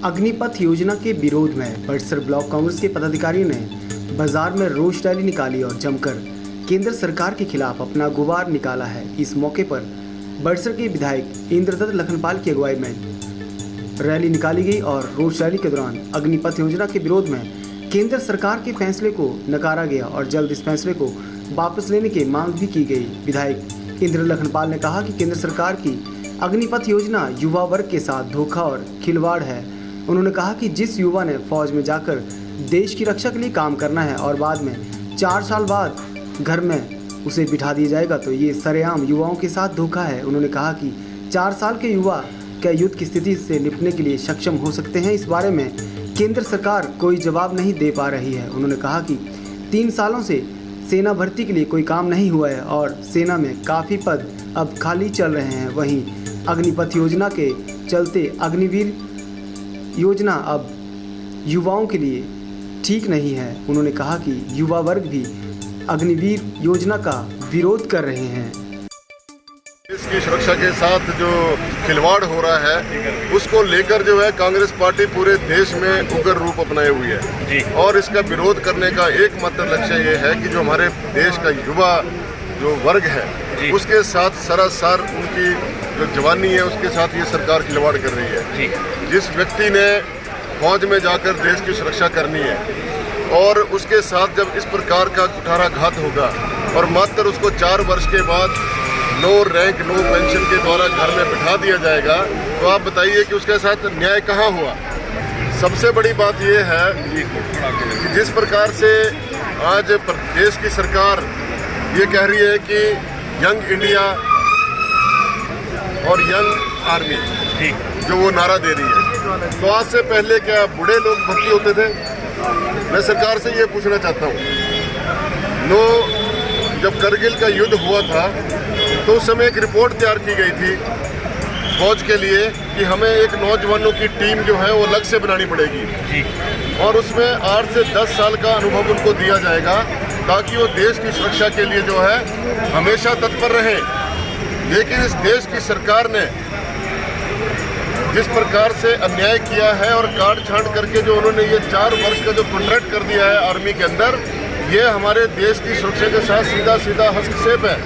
अग्निपथ योजना के विरोध में बड़सर ब्लॉक कांग्रेस के पदाधिकारियों ने बाजार में रोष रैली निकाली और जमकर केंद्र सरकार के खिलाफ अपना गुबार निकाला है। इस मौके पर बड़सर के विधायक इंद्रदत्त लखनपाल की अगुवाई में रैली निकाली गई और रोष रैली के दौरान अग्निपथ योजना के विरोध में केंद्र सरकार के फैसले को नकारा गया और जल्द इस फैसले को वापस लेने की मांग भी की गई। विधायक इंद्रदत्त लखनपाल ने कहा कि केंद्र सरकार की अग्निपथ योजना युवा वर्ग के साथ धोखा और खिलवाड़ है। उन्होंने कहा कि जिस युवा ने फौज में जाकर देश की रक्षा के लिए काम करना है और बाद में 4 साल बाद घर में उसे बिठा दिया जाएगा तो ये सरेआम युवाओं के साथ धोखा है। उन्होंने कहा कि 4 साल के युवा क्या युद्ध की स्थिति से निपटने के लिए सक्षम हो सकते हैं, इस बारे में केंद्र सरकार कोई जवाब नहीं दे पा रही है। उन्होंने कहा कि 3 सालों से सेना भर्ती के लिए कोई काम नहीं हुआ है और सेना में काफ़ी पद अब खाली चल रहे हैं। वहीं अग्निपथ योजना के चलते अग्निवीर योजना अब युवाओं के लिए ठीक नहीं है। उन्होंने कहा कि युवा वर्ग भी अग्निवीर योजना का विरोध कर रहे हैं। देश की सुरक्षा के साथ जो खिलवाड़ हो रहा है उसको लेकर जो है कांग्रेस पार्टी पूरे देश में उग्र रूप अपनाए हुई है और इसका विरोध करने का एकमात्र लक्ष्य ये है कि जो हमारे देश का युवा जो वर्ग है उसके साथ सरासर उनकी जो जवानी है उसके साथ ये सरकार खिलवाड़ कर रही है। जिस व्यक्ति ने फौज में जाकर देश की सुरक्षा करनी है और उसके साथ जब इस प्रकार का कुठाराघात होगा और मात्र उसको 4 वर्ष के बाद नो रैंक नो पेंशन के द्वारा घर में बिठा दिया जाएगा तो आप बताइए कि उसके साथ न्याय कहाँ हुआ। सबसे बड़ी बात यह है कि जिस प्रकार से आज देश की सरकार ये कह रही है कि यंग इंडिया और यंग आर्मी जो वो नारा दे रही है, तो आज से पहले क्या बूढ़े लोग भर्ती होते थे? मैं सरकार से ये पूछना चाहता हूँ। जब करगिल का युद्ध हुआ था तो उस समय एक रिपोर्ट तैयार की गई थी फौज के लिए कि हमें एक नौजवानों की टीम जो है वो अलग से बनानी पड़ेगी और उसमें 8 से 10 साल का अनुभव उनको दिया जाएगा ताकि वो देश की सुरक्षा के लिए जो है हमेशा तत्पर रहे। लेकिन इस देश की सरकार ने जिस प्रकार से अन्याय किया है और काट छांट करके जो उन्होंने ये 4 वर्ष का जो कॉन्ट्रैक्ट कर दिया है आर्मी के अंदर, ये हमारे देश की सुरक्षा के साथ सीधा हस्तक्षेप है।